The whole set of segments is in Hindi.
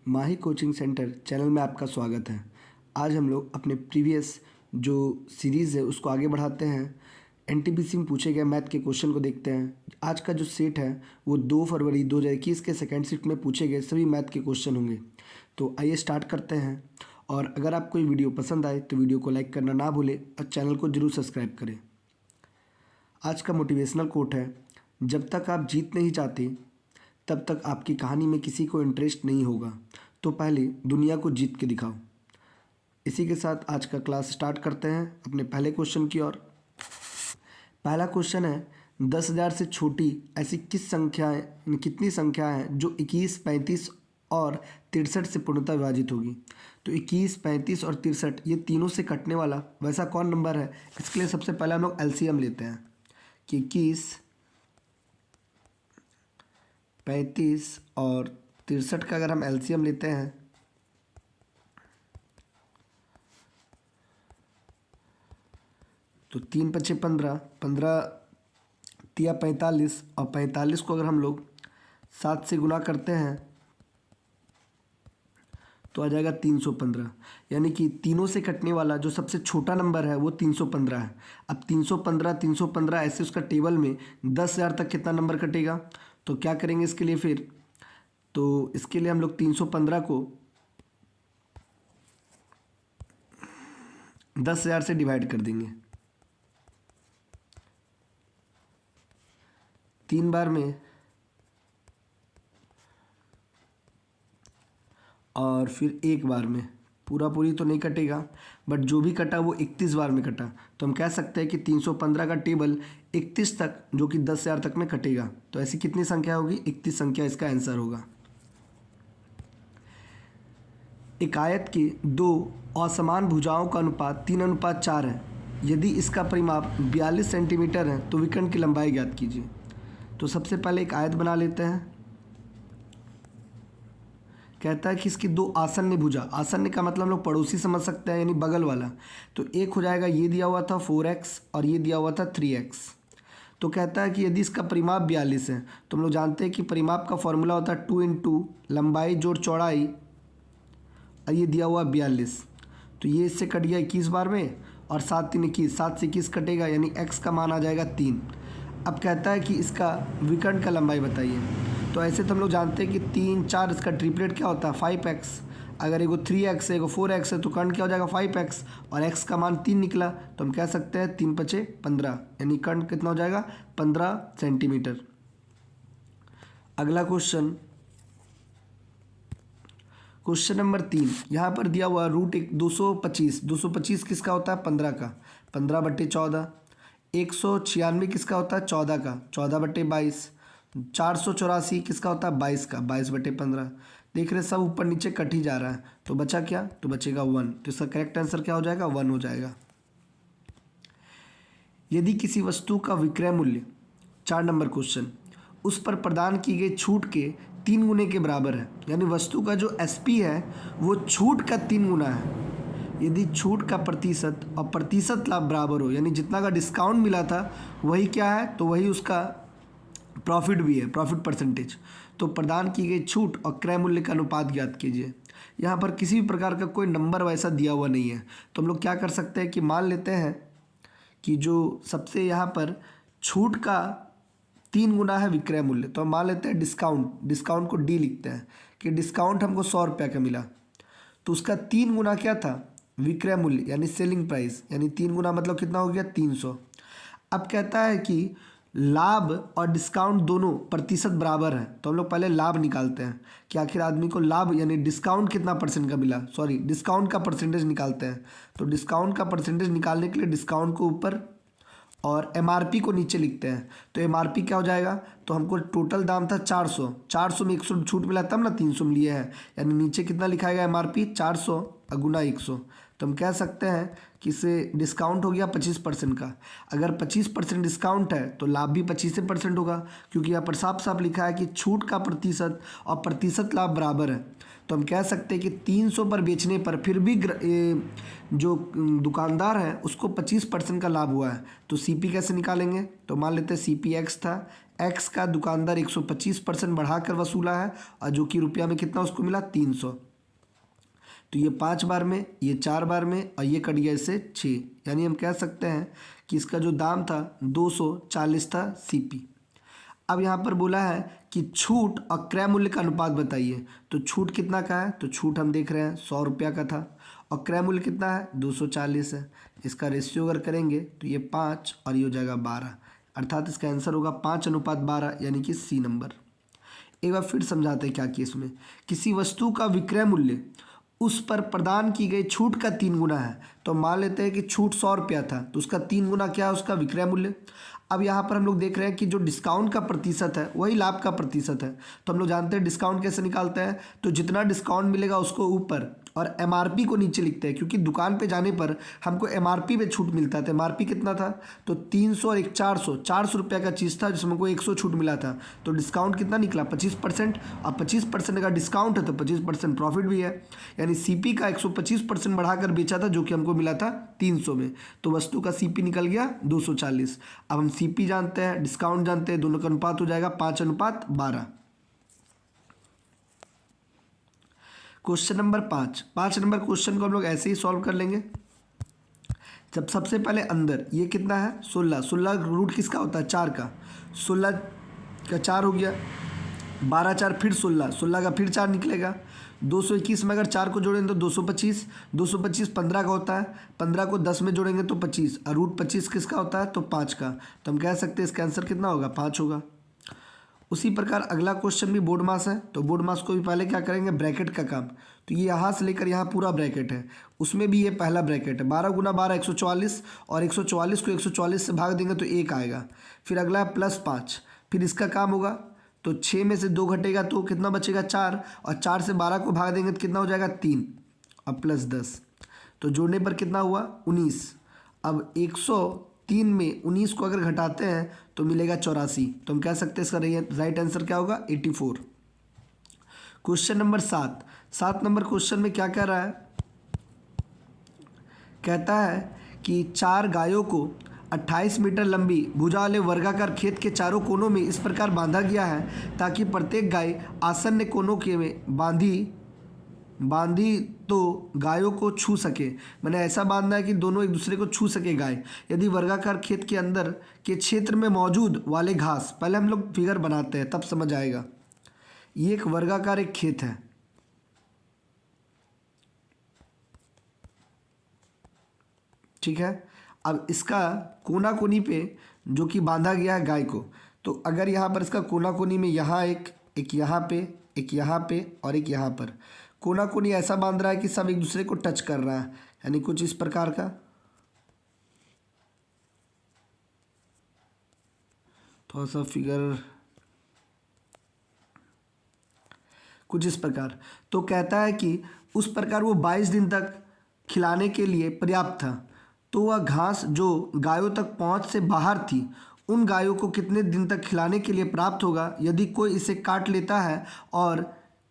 माही कोचिंग सेंटर चैनल में आपका स्वागत है। आज हम लोग अपने प्रीवियस जो सीरीज़ है उसको आगे बढ़ाते हैं। एनटीपीसी में पूछे गए मैथ के क्वेश्चन को देखते हैं। आज का जो सेट है वो 2 फरवरी 2021 के सेकंड शिफ्ट में पूछे गए सभी मैथ के क्वेश्चन होंगे। तो आइए स्टार्ट करते हैं। और अगर आपको ये वीडियो पसंद आए तो वीडियो को लाइक करना ना भूलें और चैनल को जरूर सब्सक्राइब करें। आज का मोटिवेशनल कोट है, जब तक आप जीत नहीं चाहते तब तक आपकी कहानी में किसी को इंटरेस्ट नहीं होगा, तो पहले दुनिया को जीत के दिखाओ। इसी के साथ आज का क्लास स्टार्ट करते हैं अपने पहले क्वेश्चन की ओर। पहला क्वेश्चन है, 10,000 से छोटी ऐसी कितनी संख्या है जो 21, 35 और 63 से पूर्णतः विभाजित होगी। तो 21, 35 और 63 ये तीनों से कटने वाला वैसा कौन नंबर है। इसके लिए सबसे पहले हम लोग एलसीएम लेते हैं कि 21, 35 और 63 का अगर हम एलसीएम लेते हैं तो 3 पचे 15, 15 तिया 45 और 45 को अगर हम लोग 7 से गुना करते हैं तो आ जाएगा 315। यानी कि तीनों से कटने वाला जो सबसे छोटा नंबर है वो 315 है। अब 315 315 ऐसे उसका टेबल में 10,000 तक कितना नंबर कटेगा, तो क्या करेंगे इसके लिए फिर, तो इसके लिए हम लोग 315 को 10,000 से डिवाइड कर देंगे 3 बार में, और फिर 1 बार में। पूरी तो नहीं कटेगा, बट जो भी कटा वो 31 बार में कटा। तो हम कह सकते हैं कि 315 का टेबल 31 तक जो कि 10,000 तक में कटेगा। तो ऐसी कितनी संख्या होगी, 31 संख्या इसका आंसर होगा। एक आयत के 2 असमान भुजाओं का अनुपात 3:4 है। यदि इसका परिमाप 42 सेंटीमीटर है तो विकर्ण की लंबाई ज्ञात कीजिए। तो सबसे पहले एक आयत बना लेते हैं। कहता है कि इसकी 2 आसन्न भुजा, आसन्न का मतलब हम लोग पड़ोसी समझ सकते हैं, यानी बगल वाला। तो एक हो जाएगा, ये दिया हुआ था 4x और ये दिया हुआ था 3x। तो कहता है कि यदि इसका परिमाप 42 है तो हम लोग जानते हैं कि परिमाप का फॉर्मूला होता है 2 इंटू लंबाई जोड़ चौड़ाई, और ये दिया हुआ 42। तो ये इससे कट गया 21 बार में, और 7 3 21, 7 से 21 कटेगा, यानी x का मान आ जाएगा 3। अब कहता है कि इसका विकर्ण का लंबाई बताइए। तो ऐसे तो हम लोग जानते हैं कि 3 4 इसका ट्रिपलेट क्या होता है 5x। अगर एगो 3x है एगो 4x है तो कर्ण क्या हो जाएगा 5x, और x का मान 3 निकला। तो हम कह सकते हैं 3 पचे 15, यानी कर्ण कितना हो जाएगा 15 सेंटीमीटर। अगला क्वेश्चन नंबर 3। यहाँ पर दिया हुआ रूट 225 किसका होता है 15 का, 15/14। 196 किसका होता है 14 का, 14/22। 484 किसका होता है 22 का, 22/15। देख रहे सब ऊपर नीचे कट ही जा रहा है। तो बचा क्या, तो बचेगा 1। तो इसका करेक्ट आंसर क्या हो जाएगा 1 हो जाएगा। यदि किसी वस्तु का विक्रय मूल्य, 4 नंबर क्वेश्चन, उस पर प्रदान की गई छूट के 3 गुने के बराबर है, यानी वस्तु का जो एसपी है वो छूट का 3 गुना है। यदि छूट का प्रतिशत और प्रतिशत लाभ बराबर हो, यानी जितना का डिस्काउंट मिला था वही क्या है, तो वही उसका प्रॉफिट भी है, प्रॉफिट परसेंटेज। तो प्रदान की गई छूट और क्रय मूल्य का अनुपात ज्ञात कीजिए। यहाँ पर किसी भी प्रकार का कोई नंबर वैसा दिया हुआ नहीं है। तो हम लोग क्या कर सकते हैं कि मान लेते हैं कि जो सबसे यहाँ पर छूट का 3 गुना है विक्रय मूल्य, तो हम मान लेते हैं डिस्काउंट को डी लिखते हैं कि डिस्काउंट हमको 100 रुपये का मिला। तो उसका 3 गुना क्या था विक्रय मूल्य, यानी सेलिंग प्राइस, यानी 3 गुना मतलब कितना हो गया 300। अब कहता है कि लाभ और डिस्काउंट दोनों प्रतिशत बराबर है। तो हम लोग पहले लाभ निकालते हैं कि आखिर आदमी को लाभ यानी डिस्काउंट कितना परसेंट का मिला, डिस्काउंट का परसेंटेज निकालते हैं। तो डिस्काउंट का परसेंटेज निकालने के लिए डिस्काउंट को ऊपर और एमआरपी को नीचे लिखते हैं। तो एमआरपी क्या हो जाएगा, तो हमको टोटल दाम था 400 में 100 छूट मिला तब ना 300 में लिए हैं, यानी नीचे कितना लिखाएगा एमआरपी 400 गुना 100। तो हम कह सकते हैं कि इसे डिस्काउंट हो गया 25% का। अगर 25% डिस्काउंट है तो लाभ भी 25% होगा, क्योंकि यहाँ पर साफ साफ लिखा है कि छूट का प्रतिशत और प्रतिशत लाभ बराबर है। तो हम कह सकते हैं कि 300 पर बेचने पर फिर भी जो दुकानदार है उसको 25% का लाभ हुआ है। तो सीपी कैसे निकालेंगे? तो मान लेते हैं सीपी एक्स था, एक्स का दुकानदार 125% बढ़ाकर वसूला है, और जो कि रुपया में कितना उसको मिला 300। तो ये 5 बार में, ये 4 बार में, और ये कट गया इससे 6, यानी हम कह सकते हैं कि इसका जो दाम था 240 था सीपी। अब यहाँ पर बोला है कि छूट और क्रय मूल्य का अनुपात बताइए। तो छूट कितना का है? तो छूट हम देख रहे हैं 100 रुपया का था, और क्रय मूल्य कितना है? 240 है। इसका रेशियो अगर करेंगे तो ये 5 और ये हो जाएगा 12, अर्थात इसका आंसर होगा 5:12, यानी कि सी नंबर। एक बार फिर समझाते हैं क्या केस में। किसी वस्तु का विक्रय मूल्य उस पर प्रदान की गई छूट का 3 गुना है। तो मान लेते हैं कि छूट 100 रुपया था, तो उसका 3 गुना क्या है? उसका विक्रय मूल्य। अब यहाँ पर हम लोग देख रहे हैं कि जो डिस्काउंट का प्रतिशत है वही लाभ का प्रतिशत है। तो हम लोग जानते हैं डिस्काउंट कैसे निकालते हैं। तो जितना डिस्काउंट मिलेगा उसको ऊपर और एमआरपी को नीचे लिखते हैं, क्योंकि दुकान पे जाने पर हमको एमआरपी पे छूट मिलता था। एमआरपी कितना था? तो 300 और 400 रुपये का चीज़ था जिसमें हमको 100 छूट मिला था। तो डिस्काउंट कितना निकला? 25%। और 25% का डिस्काउंट है तो 25% प्रॉफिट भी है, यानी सीपी का 125% बढ़ाकर बेचा था, जो कि हमको मिला था 300 में। तो वस्तु का सीपी निकल गया 240। अब हम सीपी जानते हैं, डिस्काउंट जानते हैं, दोनों का अनुपात हो जाएगा 5:12। क्वेश्चन नंबर 5 नंबर क्वेश्चन को हम लोग ऐसे ही सॉल्व कर लेंगे। जब सबसे पहले अंदर ये कितना है? 16 रूट किसका होता है? 4 का। 16 का 4 हो गया, 12 4 फिर 16 का फिर 4 निकलेगा। 221 में अगर 4 को जोड़ेंगे तो 225, 225 15 का होता है, 15 को 10 में जोड़ेंगे तो 25, और रूट 25 किसका होता है? तो 5 का। तो हम कह सकते हैं इसका आंसर कितना होगा? 5 होगा। उसी प्रकार अगला क्वेश्चन भी बोर्ड मास है। तो बोर्ड मास को भी पहले क्या करेंगे? ब्रैकेट का काम। तो ये यहाँ से लेकर यहाँ पूरा ब्रैकेट है, उसमें भी ये पहला ब्रैकेट है। 12 गुना 12 144, और 144 को 144 से भाग देंगे तो 1 आएगा। फिर अगला है +5, फिर इसका काम होगा। तो 6 में से 2 घटेगा तो कितना बचेगा? 4, और 4 से 12 को भाग देंगे तो कितना हो जाएगा? 3, और +10। तो जोड़ने पर कितना हुआ? 19। अब 103 में 19 को अगर घटाते हैं तो मिलेगा 84। तो हम कह सकते हैं इसका राइट आंसर क्या होगा? 84। क्वेश्चन नंबर 7 नंबर क्वेश्चन में क्या कह रहा है? कहता है कि 4 गायों को 28 मीटर लंबी भुजा वाले वर्गाकार खेत के चारों कोनों में इस प्रकार बांधा गया है ताकि प्रत्येक गाय आसन्न कोनों के में बांधी तो गायों को छू सके। मैंने ऐसा बांधना है कि दोनों एक दूसरे को छू सके गाय। यदि वर्गाकार खेत के अंदर के क्षेत्र में मौजूद वाले घास, पहले हम लोग फिगर बनाते हैं तब समझ आएगा। ये एक वर्गाकार एक खेत है, ठीक है। अब इसका कोना कोनी पे जो कि बांधा गया है गाय को, तो अगर यहाँ पर इसका कोना कोनी में यहाँ एक यहाँ पे, एक यहाँ पे और एक यहाँ पर कोना कोनी ऐसा बांध रहा है कि सब एक दूसरे को टच कर रहा है, यानी कुछ इस प्रकार का। थोड़ा सा फिगर कुछ इस प्रकार। तो कहता है कि उस प्रकार वो 22 दिन तक खिलाने के लिए पर्याप्त था। तो वह घास जो गायों तक पहुंच से बाहर थी उन गायों को कितने दिन तक खिलाने के लिए प्राप्त होगा यदि कोई इसे काट लेता है और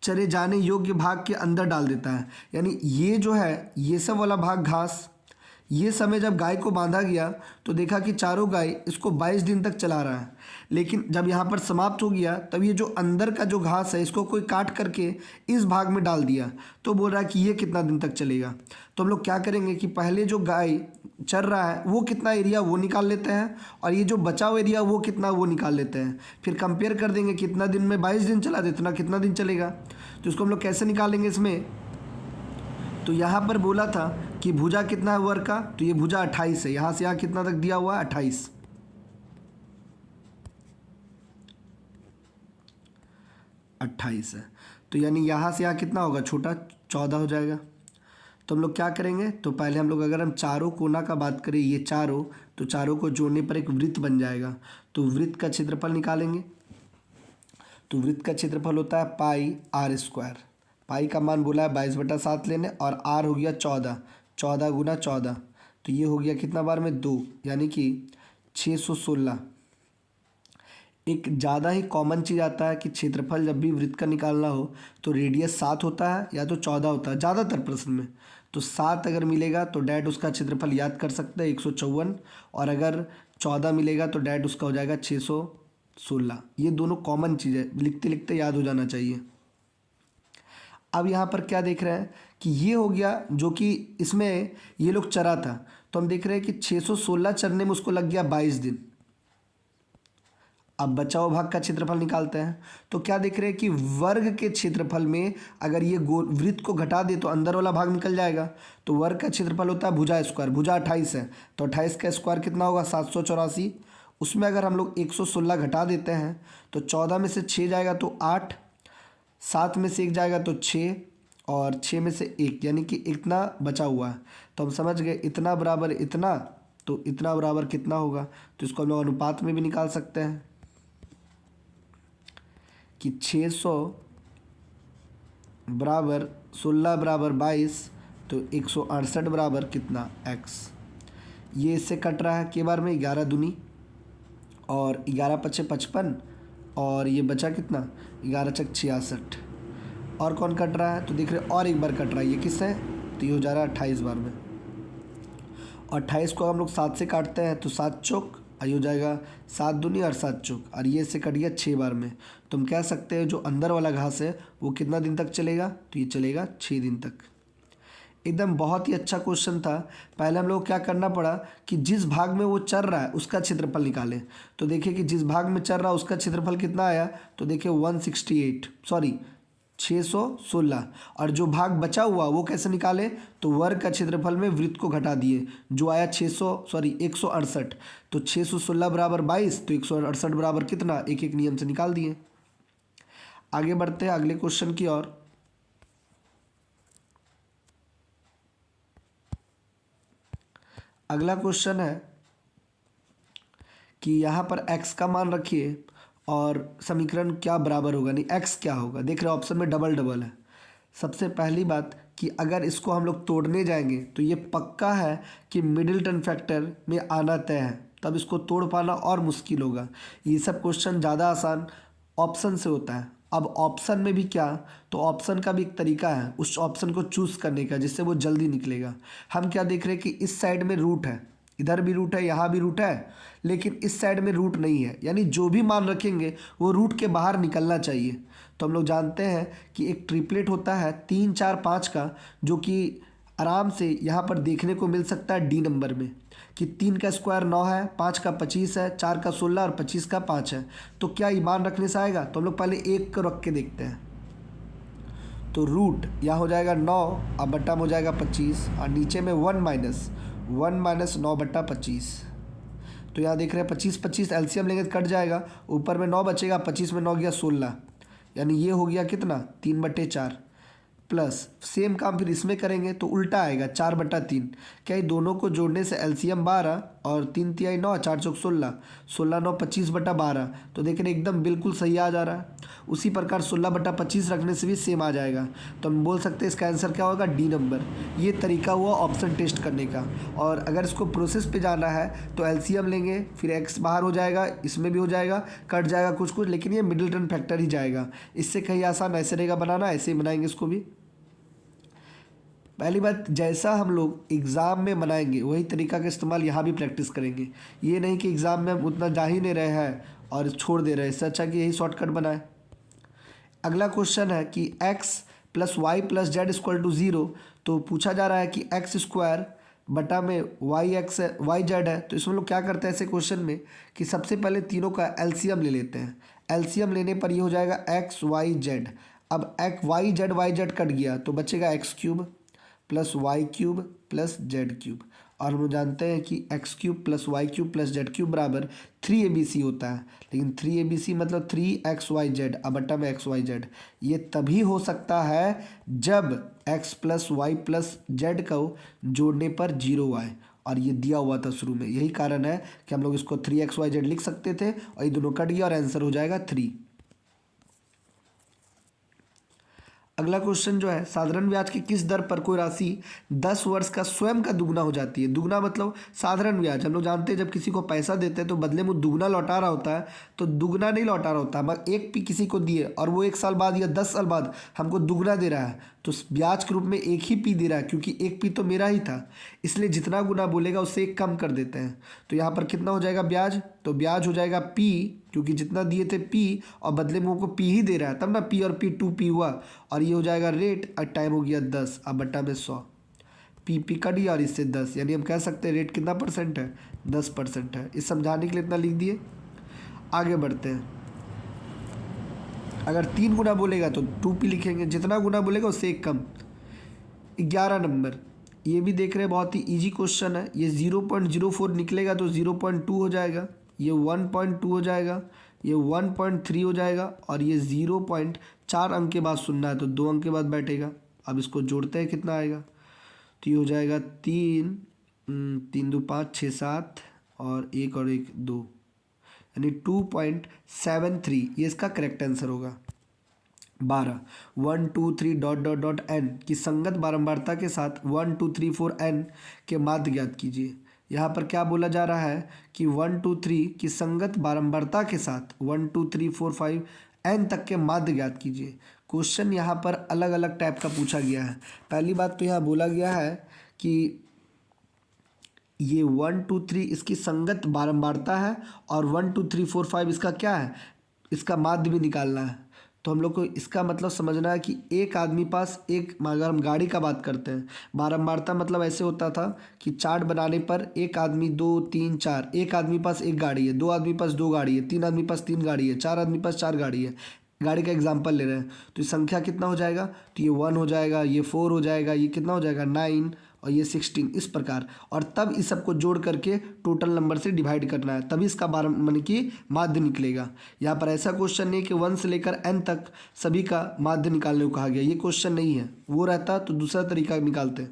चरे जाने योग्य भाग के अंदर डाल देता है। यानी ये जो है ये सब वाला भाग घास, ये समय जब गाय को बांधा गया तो देखा कि चारों गाय इसको 22 दिन तक चला रहा है, लेकिन जब यहाँ पर समाप्त हो गया तब ये जो अंदर का जो घास है इसको कोई काट करके इस भाग में डाल दिया। तो बोल रहा है कि ये कितना दिन तक चलेगा। तो हम लोग क्या करेंगे कि पहले जो गाय चर रहा है वो कितना एरिया वो निकाल लेते हैं, और ये जो बचा हुआ एरिया वो कितना वो निकाल लेते हैं। फिर कंपेयर कर देंगे कितना दिन में 22 दिन चला देते कितना दिन चलेगा। तो इसको हम लोग कैसे निकालेंगे इसमें? तो यहाँ पर बोला था कि भुजा कितना है वर्ग का, तो ये भुजा 28 है। यहाँ से यहाँ कितना तक दिया हुआ है? 28 है। तो यानी यहाँ से यहाँ कितना होगा? छोटा 14 हो जाएगा। तो हम लोग क्या करेंगे? तो पहले हम लोग अगर हम चारों कोना का बात करें, ये चारों, तो चारों को जोड़ने पर एक वृत्त बन जाएगा। तो वृत्त का क्षेत्रफल निकालेंगे। तो वृत्त का क्षेत्रफल होता है पाई r²। पाई का मान बोला है 22/7 लेने, और r हो गया 14। 14 गुना 14, तो ये हो गया कितना बार में 2, यानी कि 616। एक ज़्यादा ही कॉमन चीज़ आता है कि क्षेत्रफल जब भी वृत्त का निकालना हो तो रेडियस 7 होता है या तो 14 होता है ज़्यादातर प्रश्न में। तो 7 अगर मिलेगा तो डैट उसका क्षेत्रफल याद कर सकते हैं 154, और अगर 14 मिलेगा तो डैट उसका हो जाएगा 616। ये दोनों कॉमन चीज़ है, लिखते लिखते याद हो जाना चाहिए। अब यहाँ पर क्या देख रहे हैं कि ये हो गया जो कि इसमें ये लोग चरा था, तो हम देख रहे हैं कि 616 चरने में उसको लग गया 22 दिन। अब बचा हुआ भाग का क्षेत्रफल निकालते हैं, तो क्या देख रहे हैं कि वर्ग के क्षेत्रफल में अगर ये गोल वृत्त को घटा दे तो अंदर वाला भाग निकल जाएगा। तो वर्ग का क्षेत्रफल होता है भुजा स्क्वायर, भुजा 28 है तो 28 का स्क्वायर कितना होगा 784। उसमें अगर हम लोग 116 घटा देते हैं तो 14 में से 6 जाएगा तो 8, 7 में से 1 जाएगा तो 6, और 6 में से 1 यानी कि इतना बचा हुआ है। तो हम समझ गए इतना बराबर इतना, तो इतना बराबर कितना होगा, तो इसको हम लोग अनुपात में भी निकाल सकते हैं कि 600 बराबर 16 बराबर 22, तो 168 बराबर कितना x। ये इससे कट रहा है के बार में 11 दूनी, और 11 पचे 55, और ये बचा कितना 11 चक 66। और कौन कट रहा है तो देख रहे और एक बार कट रहा है, ये किससे, तो ये हो जा रहा है 28 बार में। और 28 को हम लोग 7 से काटते हैं तो 7 चौक, ये हो जाएगा 7 दूनी और 7 चौक, और ये से कट गया 6 बार में। तो हम कह सकते हैं जो अंदर वाला घास है वो कितना दिन तक चलेगा, तो ये चलेगा 6 दिन तक। एकदम बहुत ही अच्छा क्वेश्चन था। पहले हम लोग क्या करना पड़ा कि जिस भाग में वो चल रहा है उसका क्षेत्रफल निकालें। तो देखिए कि जिस भाग में चल रहा है उसका क्षेत्रफल कितना आया, तो देखिए 616, और जो भाग बचा हुआ वो कैसे निकाले, तो वर्ग का क्षेत्रफल में वृत्त को घटा दिए, जो आया 168। तो 616 बराबर 22, तो 168 बराबर कितना, एक एक नियम से निकाल दिए। आगे बढ़ते हैं अगले क्वेश्चन की ओर। अगला क्वेश्चन है कि यहाँ पर x का मान रखिए और समीकरण क्या बराबर होगा, नहीं x क्या होगा। देख रहे हो ऑप्शन में डबल डबल है। सबसे पहली बात कि अगर इसको हम लोग तोड़ने जाएंगे तो ये पक्का है कि मिडिलटन फैक्टर में आना तय है, तब इसको तोड़ पाना और मुश्किल होगा। ये सब क्वेश्चन ज़्यादा आसान ऑप्शन से होता है। अब ऑप्शन में भी क्या, तो ऑप्शन का भी एक तरीका है उस ऑप्शन को चूज़ करने का जिससे वो जल्दी निकलेगा। हम क्या देख रहे हैं कि इस साइड में रूट है, इधर भी रूट है, यहाँ भी रूट है, लेकिन इस साइड में रूट नहीं है, यानी जो भी मान रखेंगे वो रूट के बाहर निकलना चाहिए। तो हम लोग जानते हैं कि एक ट्रिपलेट होता है 3 4 5 का, जो कि आराम से यहाँ पर देखने को मिल सकता है डी नंबर में, कि 3 का स्क्वायर 9 है, 5 का 25 है, 4 का 16 और 25 का 5 है। तो क्या ये मान रखने से आएगा, तो हम लोग पहले 1 को रख के देखते हैं। तो रूट यहाँ हो जाएगा 9 और बट्टा में हो जाएगा 25, और नीचे में 1 माइनस 9 बट्टा 25। तो यहाँ देख रहे हैं 25 25 एलसीएम लेंगे तो कट जाएगा, ऊपर में 9 बचेगा, 25 में 9 गया 16, यानी ये हो गया कितना 3/4, प्लस सेम काम फिर इसमें करेंगे तो उल्टा आएगा 4/3। क्या ये दोनों को जोड़ने से एलसीएम 12 और 3 तिहाई 9, 4 चौक 16, 16 9 25/12। तो देख रहे एकदम बिल्कुल सही आ जा रहा है। उसी प्रकार 16/25 रखने से भी सेम आ जाएगा। तो हम बोल सकते हैं इसका आंसर क्या होगा, डी नंबर। ये तरीका हुआ ऑप्शन टेस्ट करने का। और अगर इसको प्रोसेस पे जाना है तो एलसीएम लेंगे, फिर एक्स बाहर हो जाएगा, इसमें भी हो जाएगा, कट जाएगा कुछ कुछ, लेकिन ये मिडिलटन फैक्टर ही जाएगा। इससे कहीं आसान ऐसे रहेगा बनाना, ऐसे ही बनाएंगे इसको भी। पहली बात, जैसा हम लोग एग्ज़ाम में बनाएंगे वही तरीका का इस्तेमाल यहाँ भी प्रैक्टिस करेंगे। ये नहीं कि एग्ज़ाम में हम उतना जा ही नहीं रहे हैं और छोड़ दे रहे हैं, इससे अच्छा कि यही शॉर्टकट बनाए। अगला क्वेश्चन है कि x + y + z = 0। तो पूछा जा रहा है कि x² बटा में y z है। तो इसमें लोग क्या करते हैं ऐसे क्वेश्चन में कि सबसे पहले तीनों का एलसीएम ले लेते हैं। एलसीएम लेने पर ये हो जाएगा x y z। अब y z कट गया तो बचेगा x³ + y³ + z³। और हम जानते हैं कि x³ + y³ + z³ बराबर 3abc होता है। लेकिन 3abc मतलब 3xyz बट्टा में xyz। ये तभी हो सकता है जब x + y + z को जोड़ने पर 0 आए, और ये दिया हुआ था शुरू में। यही कारण है कि हम लोग इसको 3xyz लिख सकते थे, और ये दोनों कट गया और आंसर हो जाएगा 3। अगला क्वेश्चन जो है, साधारण ब्याज की किस दर पर कोई राशि 10 वर्ष का स्वयं का दुगना हो जाती है। दुगना मतलब साधारण ब्याज, हम लोग जानते हैं जब किसी को पैसा देते हैं तो बदले में दुगना लौटा रहा होता है, तो दुगना नहीं लौटा रहा होता, मगर एक पी किसी को दिए और वो 1 साल बाद या 10 साल बाद हमको दुगना दे रहा है, तो ब्याज के रूप में एक ही पी दे रहा है, क्योंकि एक पी तो मेरा ही था, इसलिए जितना गुना बोलेगा उससे एक कम कर देते हैं। तो यहाँ पर कितना हो जाएगा ब्याज, तो ब्याज हो जाएगा पी, क्योंकि जितना दिए थे पी और बदले में उनको पी ही दे रहा है, तब ना पी और पी 2p हुआ, और ये हो जाएगा रेट और टाइम हो गया 10 अब बट्टा में 100, पी कट गया और इससे 10, यानी हम कह सकते हैं रेट कितना परसेंट है, 10% है। इस समझाने के लिए इतना लिख दिए। आगे बढ़ते हैं। अगर 3 गुना बोलेगा तो 2p लिखेंगे, जितना गुना बोलेगा उससे एक कम। 11 नंबर, ये भी देख रहे हैं, बहुत ही इजी क्वेश्चन है। ये 0.04 निकलेगा तो 0.2 हो जाएगा, ये 1.2 हो जाएगा, ये 1.3 हो जाएगा, और ये 0.4 अंक के बाद सुनना है तो 2 अंक के बाद बैठेगा। अब इसको जोड़ते हैं कितना आएगा, तो ये हो जाएगा 3 3 2 5 6 7 और 1 और 1 2, यानी 2.73, ये इसका करेक्ट आंसर होगा। 12 1 2 3 डॉट डॉट डॉट एन की संगत बारंबारता के साथ 1 2 3 4 एन के माध्य ज्ञात कीजिए। यहाँ पर क्या बोला जा रहा है कि 1 2 3 की संगत बारंबारता के साथ 1 2 3 4 5 एन तक के माध्य ज्ञात कीजिए। क्वेश्चन यहाँ पर अलग अलग टाइप का पूछा गया है। पहली बात तो यहाँ बोला गया है कि ये 1 2 3 इसकी संगत बारंबारता है और 1 2 3 4 5 इसका क्या है, इसका माध्य भी निकालना है। तो हम लोग को इसका मतलब समझना है कि एक आदमी पास एक, अगर हम गाड़ी का बात करते हैं, बारंबारता मतलब ऐसे होता था कि चार्ट बनाने पर एक आदमी 2 3 4, एक आदमी पास एक गाड़ी है, 2 आदमी पास 2 गाड़ी है, 3 आदमी पास 3 गाड़ी है, 4 आदमी पास 4 गाड़ी है। गाड़ी का एग्जाम्पल ले रहे हैं, तो ये संख्या कितना हो जाएगा, तो ये 1 हो जाएगा, ये 4 हो जाएगा, ये कितना हो जाएगा 9 और ये 16, इस प्रकार। और तब इस सबको जोड़ करके टोटल नंबर से डिवाइड करना है, तभी इसका माने कि माध्य निकलेगा। यहाँ पर ऐसा क्वेश्चन नहीं कि 1 से लेकर n तक सभी का माध्य निकालने को कहा गया, ये क्वेश्चन नहीं है। वो रहता तो दूसरा तरीका निकालते।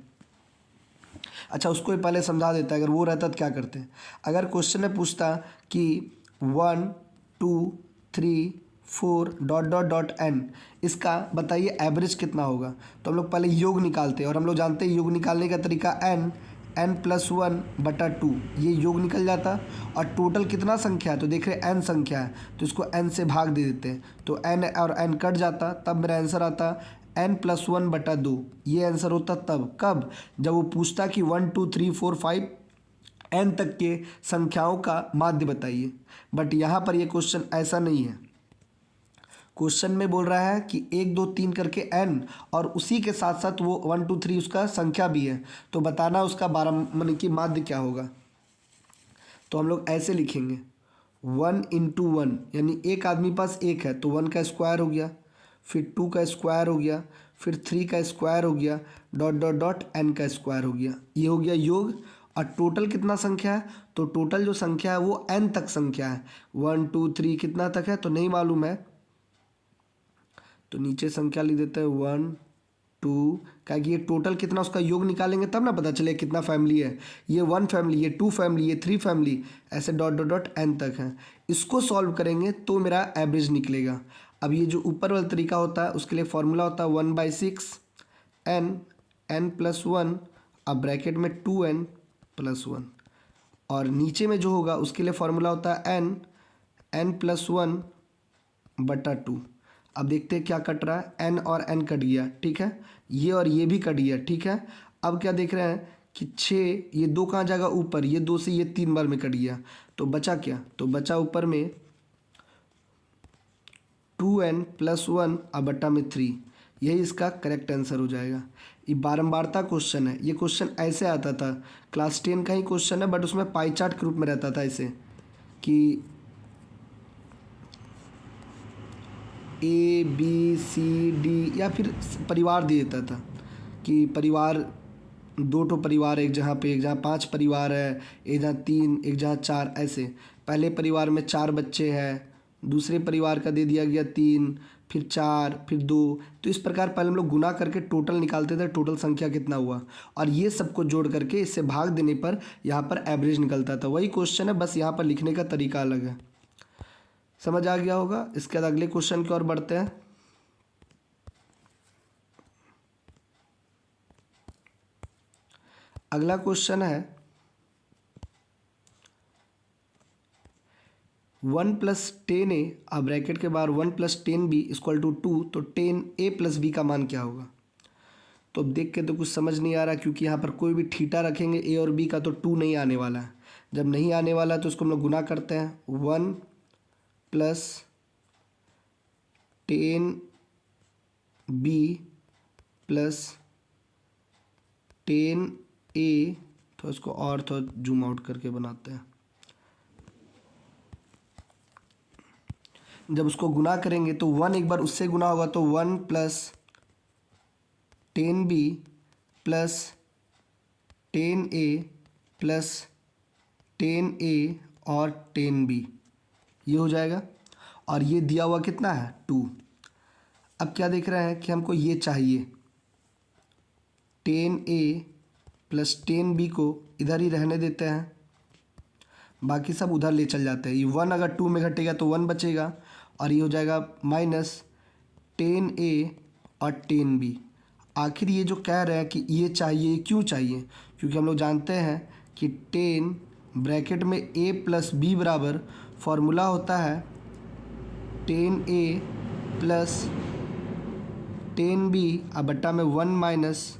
अच्छा, उसको ही पहले समझा देता, अगर वो रहता तो क्या करते। अगर क्वेश्चन में पूछता कि 1 2 3 4 डॉट डॉट डॉट एन, इसका बताइए एवरेज कितना होगा, तो हम लोग पहले योग निकालते हैं, और हम लोग जानते हैं योग निकालने का तरीका n+1/2, ये योग निकल जाता। और टोटल कितना संख्या है, तो देख रहे n संख्या है, तो इसको n से भाग दे देते हैं, तो n और n कट जाता, तब मेरा आंसर आता n+1/2। ये आंसर होता तब, कब, जब वो पूछता कि 1 2 3 4 5 n तक के संख्याओं का माध्य बताइए। बट यहाँ पर ये क्वेश्चन ऐसा नहीं है। क्वेश्चन में बोल रहा है कि 1 2 3 करके n, और उसी के साथ साथ वो 1 2 3 उसका संख्या भी है, तो बताना उसका 12 माने कि माध्य क्या होगा। तो हम लोग ऐसे लिखेंगे 1 × 1, यानी एक आदमी पास एक है तो 1 का स्क्वायर हो गया, फिर 2 का स्क्वायर हो गया, फिर 3 का स्क्वायर हो गया, डॉट डॉट डॉट n का स्क्वायर हो गया। ये हो गया योग। और टोटल कितना संख्या है, तो टोटल जो संख्या है वो n तक संख्या है। 1 2 3 कितना तक है तो नहीं मालूम है, तो नीचे संख्या लिख देते हैं 1 2, क्या कि ये टोटल कितना उसका योग निकालेंगे तब ना पता चले कितना फैमिली है। ये 1 फैमिली, ये 2 फैमिली, ये 3 फैमिली, ऐसे डॉट डॉट डॉट n तक है। इसको सॉल्व करेंगे तो मेरा एवरेज निकलेगा। अब ये जो ऊपर वाला तरीका होता है उसके लिए फॉर्मूला होता है 1/6 n+1, अब ब्रैकेट में 2n+1, और नीचे में जो होगा उसके लिए फॉर्मूला होता है n+1/2। अब देखते हैं क्या कट रहा है, n और n कट गया, ठीक है, ये और ये भी कट गया, ठीक है। अब क्या देख रहे हैं कि 6, ये 2 कहाँ जाएगा ऊपर, ये 2 से ये 3 बार में कट गया, तो बचा क्या, तो बचा ऊपर में 2n+1 अब बट्टा में 3, यही इसका करेक्ट आंसर हो जाएगा। ये बारंबारता क्वेश्चन है। ये क्वेश्चन ऐसे आता था, क्लास 10 का ही क्वेश्चन है, बट उसमें पाई चार्ट के रूप में रहता था ऐसे कि ABCD, या फिर परिवार दे देता था कि परिवार 2 ठो परिवार, एक जहाँ पे, एक जहाँ 5 परिवार है, एक जहाँ 3, एक जहाँ 4, ऐसे। पहले परिवार में 4 बच्चे हैं, दूसरे परिवार का दे दिया गया 3, फिर 4, फिर 2, तो इस प्रकार पहले हम लोग गुना करके टोटल निकालते थे, टोटल संख्या कितना हुआ, और ये सबको जोड़ करके इससे भाग देने पर यहाँ पर एवरेज निकलता था। वही क्वेश्चन है, बस यहाँ पर लिखने का तरीका अलग है। समझ आ गया होगा। इसके बाद अगले क्वेश्चन की ओर बढ़ते हैं। अगला क्वेश्चन है 1 प्लस 10a, अब ब्रैकेट के बाहर 1 प्लस 10b इक्वल टू 2, तो 10a प्लस b का मान क्या होगा? तो अब देख के तो कुछ समझ नहीं आ रहा, क्योंकि यहाँ पर कोई भी थीटा रखेंगे a और b का तो 2 नहीं आने वाला है। जब नहीं आने वाला है तो उसको हम लोग गुना करते हैं, 1 प्लस 10b प्लस 10a, तो इसको और थोड़ा जूम आउट करके बनाते हैं। जब उसको गुना करेंगे तो 1 एक बार उससे गुना होगा, तो 1 plus 10b plus 10a plus 10a और 10b, ये हो जाएगा। और ये दिया हुआ कितना है? 2। अब क्या देख रहे हैं कि हमको ये चाहिए, 10a प्लस 10b को इधर ही रहने देते हैं, बाकी सब उधर ले चल जाते हैं। ये 1 अगर 2 में घटेगा तो 1 बचेगा, और ये हो जाएगा माइनस 10a और 10b। आखिर ये जो कह रहे हैं कि ये चाहिए, क्यों चाहिए? क्योंकि हम लोग जानते हैं कि 10 ब्रैकेट में a प्लस b बराबर फॉर्मूला होता है 10a प्लस 10b अब बट्टा में 1 माइनस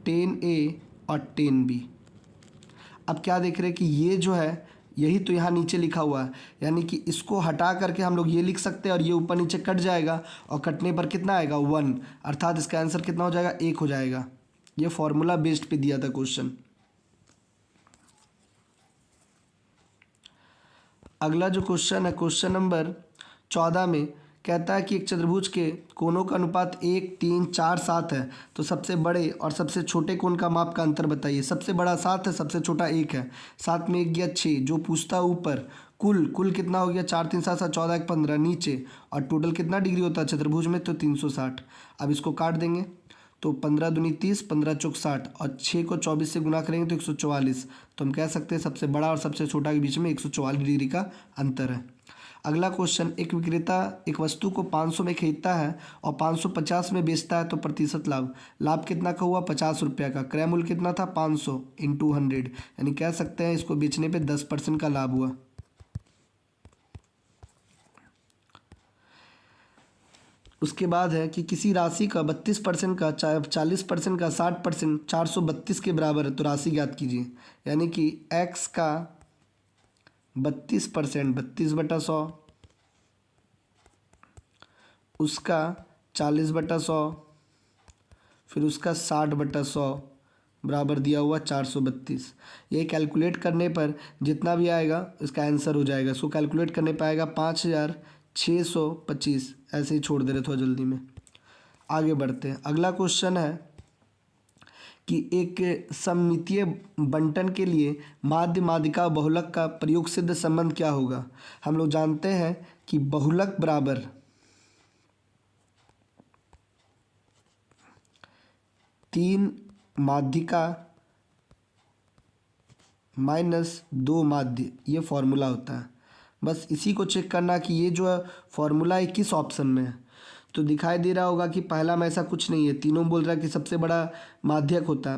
10a और 10b। अब क्या देख रहे हैं कि ये जो है यही तो यहाँ नीचे लिखा हुआ है, यानी कि इसको हटा करके हम लोग ये लिख सकते हैं और ये ऊपर नीचे कट जाएगा, और कटने पर कितना आएगा? 1, अर्थात इसका आंसर कितना हो जाएगा? 1 हो जाएगा। ये फॉर्मूला बेस्ड पे दिया था क्वेश्चन। अगला जो क्वेश्चन है, क्वेश्चन नंबर 14 में कहता है कि एक चतुर्भुज के कोणों का अनुपात 1, 3, 4, 7 है, तो सबसे बड़े और सबसे छोटे कोण का माप का अंतर बताइए। सबसे बड़ा 7 है, सबसे छोटा 1 है। 7 में 1 गया 6, जो पूछता है ऊपर कुल कितना हो गया? 4 3 7 7 14 1 15 नीचे, और टोटल कितना डिग्री होता है चतुर्भुज में? तो 360। अब इसको काट देंगे तो 15 दूनी 30, 15 चौक 60, और 6 को 24 से गुना करेंगे तो 144। तो हम कह सकते हैं सबसे बड़ा और सबसे छोटा के बीच में 144 डिग्री का अंतर है। अगला क्वेश्चन, एक विक्रेता एक वस्तु को 500 में खरीदता है और 550 में बेचता है, तो प्रतिशत लाभ कितना का हुआ? 50 रुपये का। क्रय मूल्य कितना था? 500 इंटू 100, यानी कह सकते हैं इसको बेचने पे 10% का लाभ हुआ। उसके बाद है कि किसी राशि का 32% का, 40% का, 60%, 432 के बराबर है, तो राशि ज्ञात कीजिए। यानी कि x का 32%, 32/100, उसका 40/100, फिर उसका 60/100 बराबर दिया हुआ 432। ये कैलकुलेट करने पर जितना भी आएगा इसका आंसर हो जाएगा। इसको कैलकुलेट करने पर आएगा 5625। ऐसे ही छोड़ दे रहे थोड़ा जल्दी में। आगे बढ़ते हैं। अगला क्वेश्चन है कि एक सममितीय बंटन के लिए माध्य माध्यिका बहुलक का प्रयोग सिद्ध संबंध क्या होगा? हम लोग जानते हैं कि बहुलक बराबर 3 माध्यिका माइनस 2 माध्य, ये फॉर्मूला होता है। बस इसी को चेक करना कि ये जो है फॉर्मूला है किस ऑप्शन में है। तो दिखाई दे रहा होगा कि पहला में ऐसा कुछ नहीं है। तीनों बोल रहा है कि सबसे बड़ा माध्य होता है,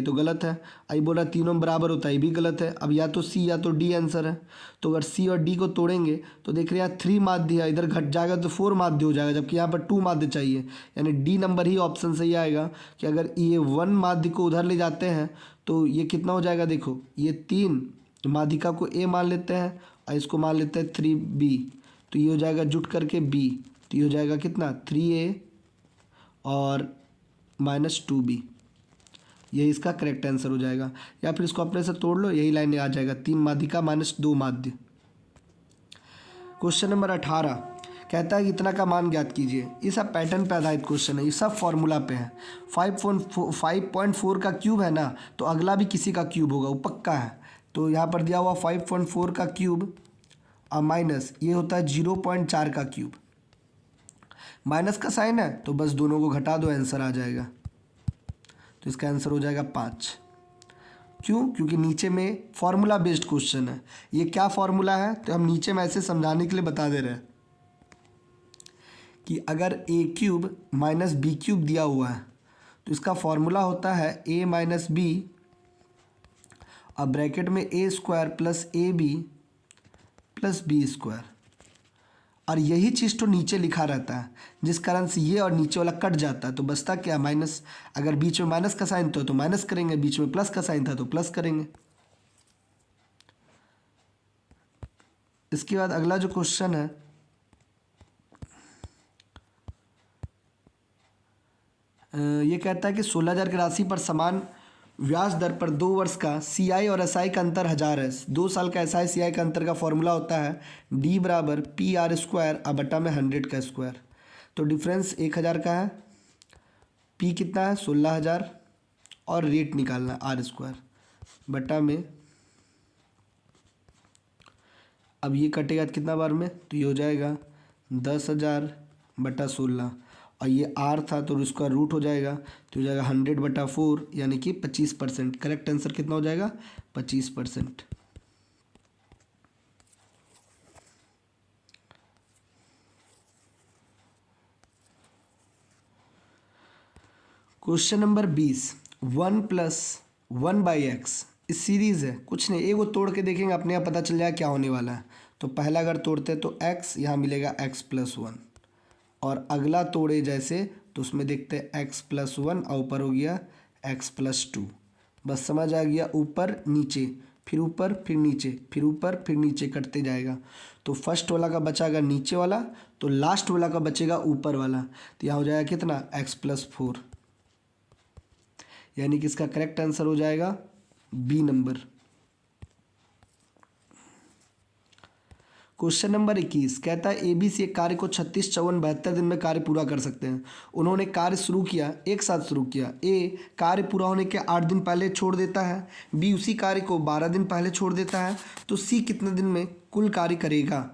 तो गलत है। आई बोल रहा है तीनों बराबर होता है, ये भी गलत है। अब या तो सी या तो डी आंसर है। तो अगर सी और डी को तोड़ेंगे तो देख रहे हैं यहाँ 3 माध्य है, इधर घट जाएगा तो 4 माध्य हो जाएगा, जबकि यहाँ पर 2 माध्य चाहिए। यानी डी नंबर ही ऑप्शन सही आएगा कि अगर ये 1 माध्य को उधर ले जाते हैं तो ये कितना हो जाएगा? देखो ये 3 माध्यिका को ए मान लेते हैं और इसको मान लेते हैं 3b, तो ये हो जाएगा जुट करके b, तो ये हो जाएगा कितना? 3a और -2b। यही इसका करेक्ट आंसर हो जाएगा। या फिर इसको अपने से तोड़ लो, यही लाइन आ जाएगा 3 माध्यिका -2 माध्य। क्वेश्चन नंबर 18 कहता है कि इतना का मान ज्ञात कीजिए। ये सब पैटर्न पे आधारित क्वेश्चन है, ये सब फॉर्मूला पे है। 5.4 का क्यूब है ना, तो अगला भी किसी का क्यूब होगा, वो पक्का है। तो यहाँ पर दिया हुआ 5.4 का क्यूब और माइनस ये होता है 0.4 का क्यूब। माइनस का साइन है तो बस दोनों को घटा दो, आंसर आ जाएगा। तो इसका आंसर हो जाएगा 5। क्यों? क्योंकि नीचे में फॉर्मूला बेस्ड क्वेश्चन है। ये क्या फॉर्मूला है तो हम नीचे में ऐसे समझाने के लिए बता दे रहे हैं कि अगर a cube minus B cube दिया हुआ है तो इसका फॉर्मूला होता है a माइनस बी अब ब्रैकेट में A square plus A B plus B square, और यही चीज़ तो नीचे लिखा रहता है, जिस कारण से ये और नीचे वाला कट जाता है, तो बचता क्या, माइनस। अगर बीच में माइनस का साइन तो माइनस करेंगे, बीच में प्लस का साइन था तो प्लस करेंगे। इसके बाद अगला जो क्वेश्चन है, ये कहता है कि 16,000 की राशि पर समान ब्याज दर पर 2 वर्ष का CI और SI का अंतर 1000 है। 2 साल का SI CI का अंतर का फॉर्मूला होता है D बराबर PR स्क्वायर अब बटा में 100 का स्क्वायर। तो डिफरेंस 1000 का है, P कितना है 16,000, और रेट निकालना R स्क्वायर बटा में, अब ये कटेगा कितना बार में, तो ये हो जाएगा 10,000 बटा 16, और ये R था तो उसका रूट हो जाएगा, तो हो जाएगा 100/4 यानी कि 25%। करेक्ट आंसर कितना हो जाएगा, 25%। क्वेश्चन नंबर 20, 1 + 1/x इस सीरीज़ है, कुछ नहीं, एक वो तोड़ के देखेंगे अपने आप पता चल जाएगा क्या होने वाला है। तो पहला अगर तोड़ते हैं तो x यहाँ मिलेगा x + 1, और अगला तोड़े जैसे तो उसमें देखते हैं x + 1 और ऊपर हो गया x + 2। बस समझ आ गया, ऊपर नीचे फिर ऊपर फिर नीचे फिर ऊपर फिर नीचे कटते जाएगा। तो फर्स्ट वाला का बचाएगा नीचे वाला, तो लास्ट वाला का बचेगा ऊपर वाला, तो यहाँ हो जाएगा कितना x + 4, यानी कि इसका करेक्ट आंसर हो जाएगा बी नंबर। क्वेश्चन नंबर 21 कहता है ABC एक कार्य को 36, 54, 72 दिन में कार्य पूरा कर सकते हैं। उन्होंने कार्य शुरू किया, एक साथ शुरू किया। A कार्य पूरा होने के 8 दिन पहले छोड़ देता है, B उसी कार्य को 12 दिन पहले छोड़ देता है, तो C कितने दिन में कुल कार्य करेगा।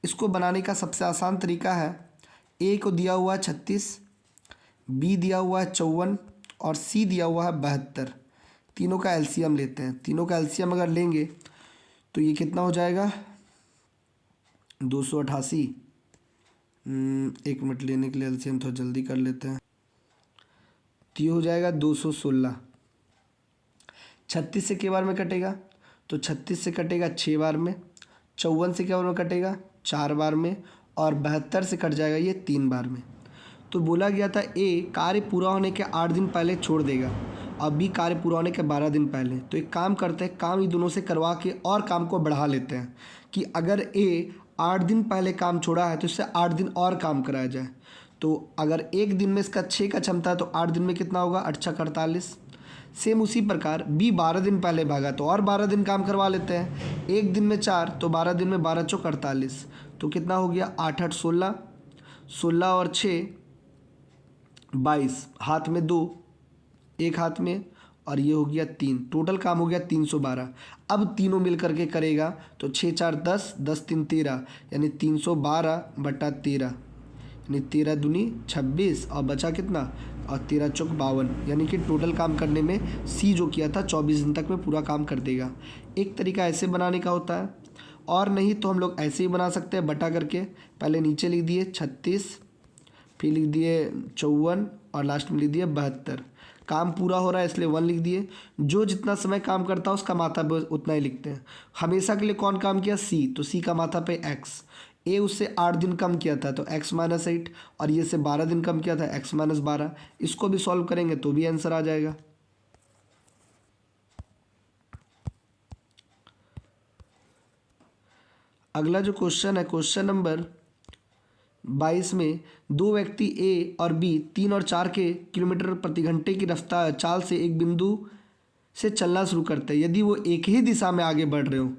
इसको बनाने का सबसे आसान तरीका है, A को दिया हुआ है 36, B दिया हुआ है 54 और C दिया हुआ है 72। तीनों का एलसीएम लेते हैं। तीनों का एलसीएम अगर लेंगे तो ये कितना हो जाएगा 288। एक मिनट, लेने के लिए एलसीएम थोड़ा जल्दी कर लेते हैं। तो ये हो जाएगा 216। 36 से के बार में कटेगा, तो 36 से कटेगा 6 बार में, 54 से के बार में कटेगा 4 बार में, और 72 से कट जाएगा ये 3 बार में। तो बोला गया था A कार्य पूरा होने के 8 दिन पहले छोड़ देगा और B कार्य पूरा होने के 12 दिन पहले। तो एक काम करते हैं, काम ये दोनों से करवा के और काम को बढ़ा लेते हैं कि अगर A 8 दिन पहले काम छोड़ा है तो इससे 8 दिन और काम कराया जाए। तो अगर एक दिन में इसका 6 का क्षमता है तो 8 दिन में कितना होगा 8 × 6 = 48। सेम उसी प्रकार B 12 दिन पहले भागा तो और 12 दिन काम करवा लेते हैं। एक दिन में 4 तो 12 दिन में 12 × 4 = 48, तो कितना हो गया 8 × 8 = 16, 16 और 6 22, हाथ में 2, एक हाथ में, और ये हो गया 3, टोटल काम हो गया 312। अब तीनों मिल करके करेगा तो 6 × 4 = 10, 10 × 3 = 13, यानी 312/13, यानी 13 दूनी 26, और बचा कितना, और 13 × 4 = 52, यानी कि टोटल काम करने में सी जो किया था 24 दिन तक में पूरा काम कर देगा। एक तरीका ऐसे बनाने का होता है, और नहीं तो हम लोग ऐसे ही बना सकते हैं, बटा करके पहले नीचे लिख दिए 36, फिर लिख दिए 54 और लास्ट में लिख दिए 72। काम पूरा हो रहा है इसलिए 1 लिख दिए। जो जितना समय काम करता है उसका माथा पे उतना ही लिखते हैं। हमेशा के लिए कौन काम किया, C, तो C का माथा पे x। A उससे 8 दिन कम किया था तो x - 8, और ये से 12 दिन कम किया था x - 12। इसको भी सॉल्व करेंगे तो भी आंसर आ जाएगा। अगला जो क्वेश्चन है, क्वेश्चन नंबर 22 में 2 व्यक्ति A और B 3 और 4 के किलोमीटर प्रति घंटे की रफ्तार चाल से एक बिंदु से चलना शुरू करते हैं। यदि वो एक ही दिशा में आगे बढ़ रहे हो,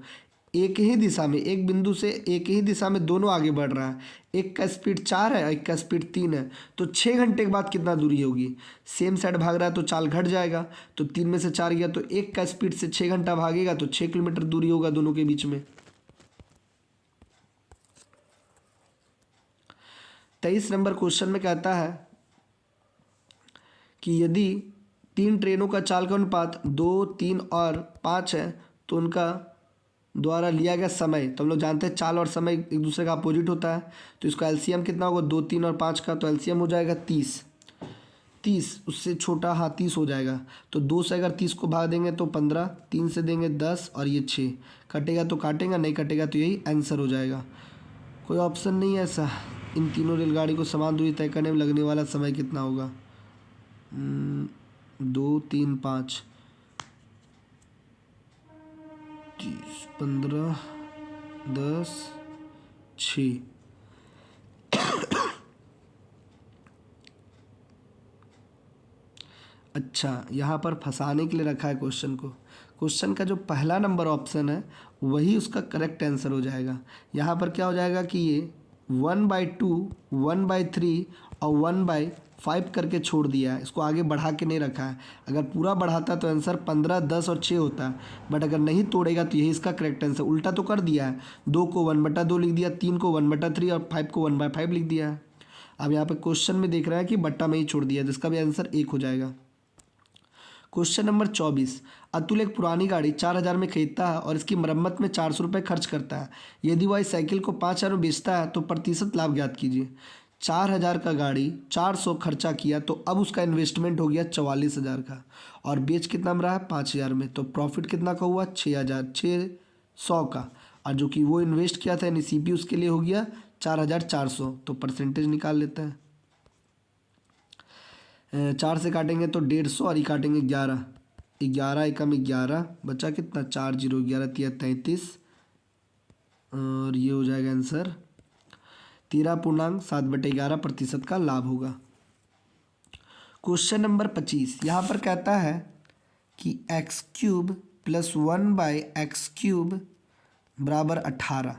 एक ही दिशा में, एक बिंदु से एक ही दिशा में दोनों आगे बढ़ रहा है, एक का स्पीड 4 है, एक का स्पीड 3 है, तो 6 घंटे के बाद कितना दूरी होगी। सेम साइड भाग रहा है तो चाल घट जाएगा, तो 3 में से 4 गया तो एक का स्पीड से 6 घंटा भागेगा तो 6 किलोमीटर दूरी होगा दोनों के बीच में। 23 नंबर क्वेश्चन में कहता है कि यदि 3 ट्रेनों का चाल का अनुपात 2, 3 और 5 है तो उनका द्वारा लिया गया समय, तो हम लोग जानते हैं चाल और समय एक दूसरे का अपोजिट होता है, तो इसका एलसीएम कितना होगा 2, 3 और 5 का, तो एलसीएम हो जाएगा 30। 30, उससे छोटा, हाँ 30 हो जाएगा। तो 2 से अगर 30 को भाग देंगे तो 15, 3 से देंगे 10 और ये 6, कटेगा तो काटेगा, नहीं कटेगा तो यही आंसर हो जाएगा। कोई ऑप्शन नहीं है ऐसा। इन तीनों रेलगाड़ी को समान दूरी तय करने में लगने वाला समय कितना होगा? 2, 3, 5, 30, 15, 10, 6। अच्छा, यहाँ पर फंसाने के लिए रखा है क्वेश्चन को। क्वेश्चन का जो पहला नंबर ऑप्शन है वही उसका करेक्ट आंसर हो जाएगा। यहाँ पर क्या हो जाएगा कि ये 1/2, 1/3 और 1/5 करके छोड़ दिया है, इसको आगे बढ़ा के नहीं रखा है। अगर पूरा बढ़ाता तो आंसर 15, 10 और 6 होता है, बट अगर नहीं तोड़ेगा तो यही इसका करेक्ट आंसर। उल्टा तो कर दिया है, 2 को 1/2 लिख दिया, 3 को 1/3 और 5 को 1/5 लिख दिया है। अब यहाँ पे क्वेश्चन में देख रहा है कि बट्टा में ही छोड़ दिया, जिसका भी आंसर 1 हो जाएगा। क्वेश्चन नंबर 24, अतुल एक पुरानी गाड़ी 4000 में खरीदता है और इसकी मरम्मत में 400 रुपये खर्च करता है। यदि वह इस साइकिल को 5000 में बेचता है तो प्रतिशत लाभ ज्ञात कीजिए। 4000 का गाड़ी 400 खर्चा किया तो अब उसका इन्वेस्टमेंट हो गया 44,000 का, और बेच कितना में रहा है 5000 में, तो प्रॉफिट कितना का हुआ 6,600 का, और जो कि वो इन्वेस्ट किया था यानी CP उसके लिए हो गया 4400। तो परसेंटेज निकाल लेते हैं। 4 से काटेंगे तो 150 और ये काटेंगे 11, 11 एकम 11, बचा कितना 4, 0, 11 तिया 33, और ये हो जाएगा आंसर 13.7/11% का लाभ होगा। क्वेश्चन नंबर 25, यहाँ पर कहता है कि x³ + 1/x³ बराबर 18।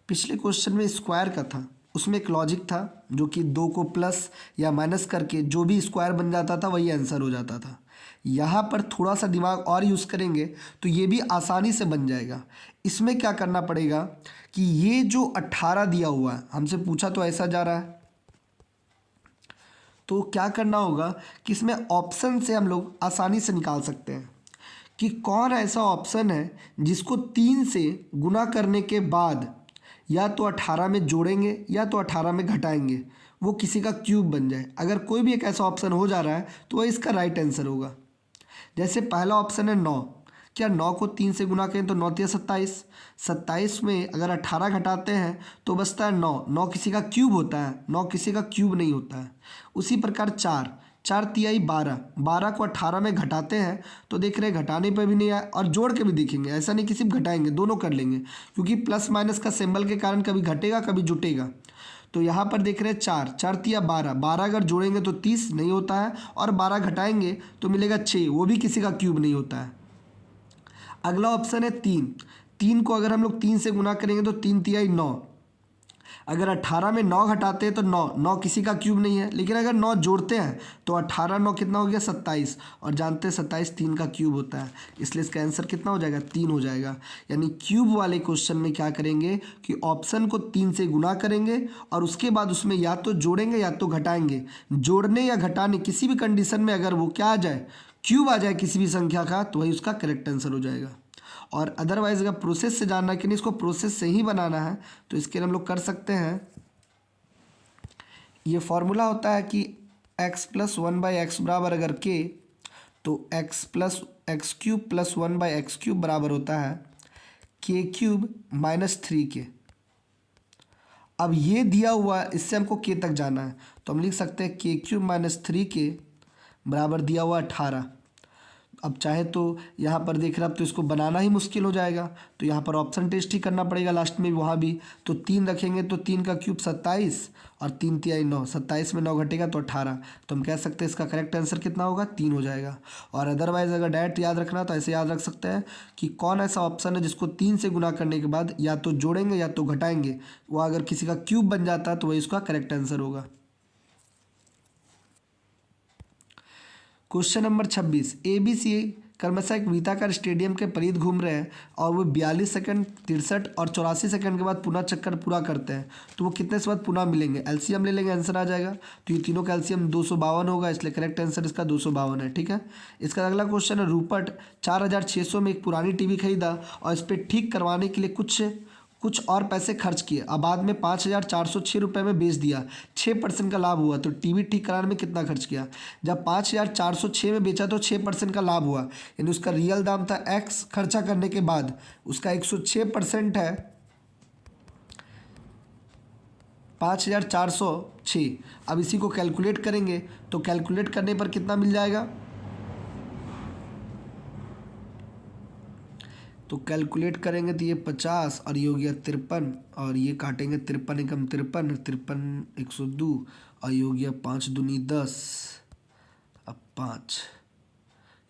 पिछले क्वेश्चन में स्क्वायर का था, उसमें एक लॉजिक था जो कि 2 को प्लस या माइनस करके जो भी स्क्वायर बन जाता था वही आंसर हो जाता था। यहाँ पर थोड़ा सा दिमाग और यूज़ करेंगे तो ये भी आसानी से बन जाएगा। इसमें क्या करना पड़ेगा कि ये जो 18 दिया हुआ है, हमसे पूछा तो ऐसा जा रहा है, तो क्या करना होगा कि इसमें ऑप्शन से हम लोग आसानी से निकाल सकते हैं कि कौन ऐसा ऑप्शन है जिसको 3 से गुना करने के बाद या तो 18 में जोड़ेंगे या तो 18 में घटाएंगे, वो किसी का क्यूब बन जाए। अगर कोई भी एक ऐसा ऑप्शन हो जा रहा है तो वह इसका राइट आंसर होगा। जैसे पहला ऑप्शन है 9, क्या 9 को 3 से गुना करें तो 9 तिया 27, 27 में अगर 18 घटाते हैं तो बचता है 9, 9 किसी का क्यूब होता है, 9 किसी का क्यूब नहीं होता है। उसी प्रकार 4, 4 तिहाई 12, 12 को 18 में घटाते हैं तो देख रहे हैं घटाने पर भी नहीं आया, और जोड़ के भी देखेंगे, ऐसा नहीं कि सिर्फ घटाएंगे, दोनों कर लेंगे, क्योंकि प्लस माइनस का सिंबल के कारण कभी घटेगा कभी जुटेगा। तो यहाँ पर देख रहे हैं 4, 4 तिया 12, 12 अगर जोड़ेंगे तो 30 नहीं होता है, और 12 घटाएंगे तो मिलेगा 6, वो भी किसी का क्यूब नहीं होता है। अगला ऑप्शन है 3, 3 को अगर हम लोग 3 से गुना करेंगे तो 3 तिहाई 9, अगर 18 में 9 घटाते हैं तो 9, 9 किसी का क्यूब नहीं है, लेकिन अगर 9 जोड़ते हैं तो 18 9 कितना हो गया 27, और जानते हैं 27 3 का क्यूब होता है, इसलिए इसका आंसर कितना हो जाएगा 3 हो जाएगा। यानी क्यूब वाले क्वेश्चन में क्या करेंगे कि ऑप्शन को 3 से गुना करेंगे और उसके बाद उसमें या तो जोड़ेंगे या तो घटाएंगे। जोड़ने या घटाने किसी भी कंडीशन में अगर वो क्या आ जाए, क्यूब आ जाए किसी भी संख्या का, तो वही उसका करेक्ट आंसर हो जाएगा। और अदरवाइज अगर प्रोसेस से जानना है कि नहीं इसको प्रोसेस से ही बनाना है तो इसके लिए हम लोग कर सकते हैं, ये फॉर्मूला होता है कि x + 1/x बराबर अगर k, तो x + x³ + 1/x³ बराबर होता है k³ - 3k। अब ये दिया हुआ इससे हमको k तक जाना है, तो हम लिख सकते हैं k³ - 3k बराबर दिया हुआ 18। अब चाहे तो यहाँ पर देख रहे हैं, अब तो इसको बनाना ही मुश्किल हो जाएगा, तो यहाँ पर ऑप्शन टेस्ट ही करना पड़ेगा लास्ट में वहाँ भी। तो 3 रखेंगे तो 3 का क्यूब 27 और 3 तिहाई 9, 27 में 9 घटेगा तो 18, तो हम कह सकते हैं इसका करेक्ट आंसर कितना होगा 3 हो जाएगा। और अदरवाइज अगर डायरेक्ट याद रखना तो ऐसे याद रख सकते हैं कि कौन ऐसा ऑप्शन है जिसको 3 से गुना करने के बाद या तो जोड़ेंगे या तो घटाएंगे, वो अगर किसी का क्यूब बन जाता है तो वही उसका करेक्ट आंसर होगा। क्वेश्चन नंबर 26, ABC क्रमशः एक वृत्ताकार स्टेडियम के परिध घूम रहे हैं और वो 42 सेकंड, 63 और 84 सेकंड के बाद पुनः चक्कर पूरा करते हैं, तो वो कितने से बाद पुनः मिलेंगे। एलसीएम ले लेंगे, आंसर आ जाएगा। तो ये तीनों का एलसीएम 252 होगा, इसलिए करेक्ट आंसर इसका 252 है। ठीक है, इसका अगला क्वेश्चन है, रूपर्ट 4600 में एक पुरानी टीवी खरीदा और इस पर ठीक करवाने के लिए कुछ कुछ और पैसे खर्च किए, अब बाद में 5,406 रुपये में बेच दिया, 6% का लाभ हुआ, तो टीवी ठीक कराने में कितना खर्च किया? जब 5,406 में बेचा तो 6% का लाभ हुआ, यानी उसका रियल दाम था x, खर्चा करने के बाद उसका 106% है 5,406। अब इसी को कैलकुलेट करेंगे तो कैलकुलेट करने पर कितना मिल जाएगा? तो कैलकुलेट करेंगे तो ये 50 और ये हो गया 53, और ये काटेंगे 53 एकम 53, 53 102, और ये हो गया 5 दूनी 10, अब 5,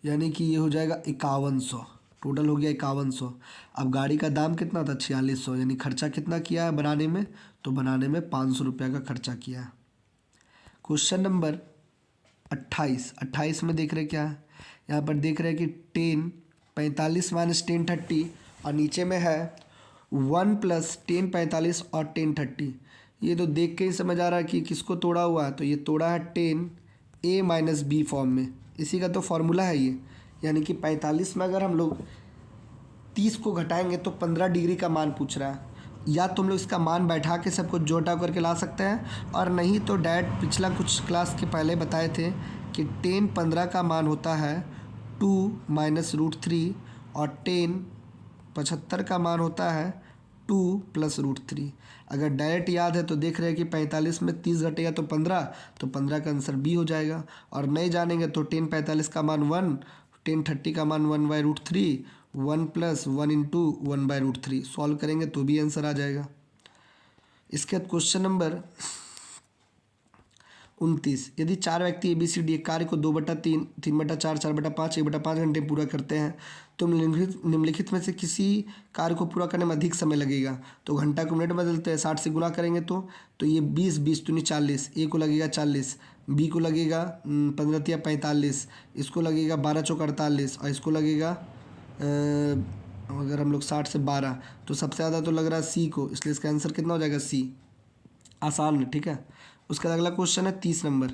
यानी कि ये हो जाएगा 5100, टोटल हो गया 5100। अब गाड़ी का दाम कितना था? 4600, यानी खर्चा कितना किया है बनाने में? तो बनाने में 500 रुपये का खर्चा किया है। क्वेश्चन नंबर 28 में देख रहे क्या है? यहाँ पर देख रहे हैं कि 10 45 माइनस 10 30, और नीचे में है 1 प्लस 10 45 और 10 30। ये तो देख के ही समझ आ रहा है कि किसको तोड़ा हुआ है, तो ये तोड़ा है 10a माइनस बी फॉर्म में, इसी का तो फॉर्मूला है ये। यानी कि 45 में अगर हम लोग 30 को घटाएंगे तो 15 डिग्री का मान पूछ रहा है। या तो हम लोग इसका मान बैठा के सबको जोटा करके ला सकते हैं, और नहीं तो डायरेक्ट पिछला कुछ क्लास के पहले बताए थे कि 10 15 का मान होता है 2 माइनस √3, और 10 75 का मान होता है 2 प्लस √3। अगर डायरेक्ट याद है तो देख रहे हैं कि 45 में 30 घटेगा तो 15, तो 15 का आंसर बी हो जाएगा। और नहीं जानेंगे तो 10 45 का मान 1, 10 30 का मान 1/√3, 1 प्लस 1 इंटू 1/√3, सॉल्व करेंगे तो भी आंसर आ जाएगा। इसके बाद क्वेश्चन नंबर 29, यदि 4 व्यक्ति ABCD एक कार्य को 2/3, 3/4, 4/5, 1/5 घंटे पूरा करते हैं तो निम्नलिखित में से किसी कार्य को पूरा करने में अधिक समय लगेगा? तो घंटा को मिनट में बदलते हैं, 60 से गुणा करेंगे तो ये 20 20 दूनी 40, ए को लगेगा 40, बी को लगेगा 15 या 45, इसको लगेगा 12 चौक 48, और इसको लगेगा अगर हम लोग 60 से 12, तो सबसे ज़्यादा तो लग रहा है सी को, इसलिए इसका आंसर कितना हो जाएगा? सी। आसान है, ठीक है। उसका अगला क्वेश्चन है 30 नंबर,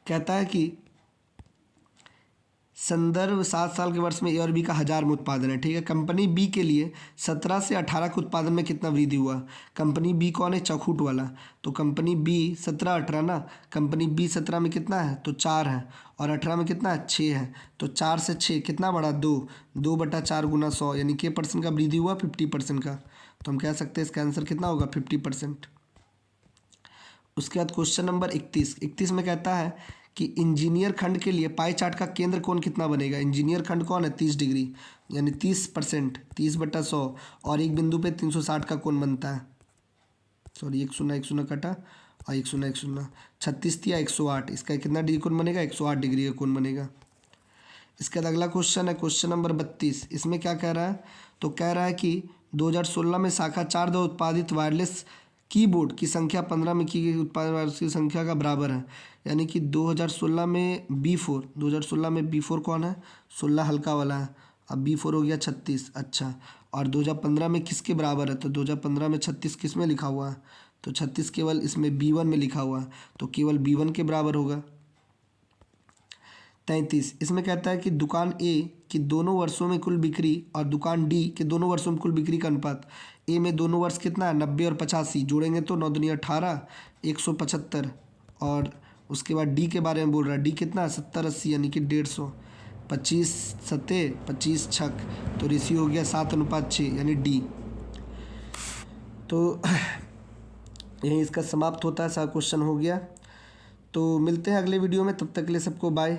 कहता है कि संदर्भ 7 साल के वर्ष में ए और बी का 1000 में उत्पादन है, ठीक है। कंपनी बी के लिए 17 से 18 के उत्पादन में कितना वृद्धि हुआ? कंपनी बी कौन है? चौखूट वाला, तो कंपनी बी 17 18 ना, कंपनी बी 17 में कितना है? तो 4 है, और 18 में कितना है? 6 है, तो 4 से 6 कितना बढ़ा? 2, 2/4 गुना 100, यानी के परसेंट का वृद्धि हुआ? 50% का। तो हम कह सकते हैं इसका आंसर कितना होगा? 50%। उसके बाद क्वेश्चन नंबर 31 में कहता है कि इंजीनियर खंड के लिए पाई चार्ट का केंद्र कोण कितना बनेगा? इंजीनियर खंड कौन है? 30 डिग्री, यानी 30%, 30/100, और एक बिंदु पे 360 का कोण बनता है। सॉरी, 1 0 1 0 कटा, और 1 0 1 0, 36 या 108, इसका कितना डिग्री कोण बनेगा? 108 डिग्री का कोण बनेगा। इसके बाद अगला क्वेश्चन है क्वेश्चन नंबर 32। इसमें क्या कह रहा है? तो कह रहा है कि 2016 में शाखा 4 द्वारा उत्पादित वायरलेस कीबोर्ड की संख्या 15 में की गई उत्पादन की संख्या का बराबर है। यानी कि 2016 में B4, 2016 में B4 कौन है? 16 हल्का वाला है, अब B4 हो गया 36। अच्छा, और 2015 में किसके बराबर है? तो 2015 में 36 किस में लिखा हुआ है? तो 36 केवल इसमें B1 में लिखा हुआ है, तो केवल B1 के बराबर होगा। 33, इसमें कहता है कि दुकान ए की दोनों वर्षों में कुल बिक्री और दुकान डी के दोनों वर्षों में कुल बिक्री का अनुपात। ए में दोनों वर्ष कितना है? 90 और 85, जोड़ेंगे तो 9 दूनी 18, 175, और उसके बाद डी के बारे में बोल रहा है, डी कितना है? 70 80, यानी कि 150, 25 सत्ते 25 छक, तो रेशियो हो गया 7:6, यानी डी। तो यही इसका समाप्त होता है, सारा क्वेश्चन हो गया। तो मिलते हैं अगले वीडियो में, तब तक के लिए सबको बाय।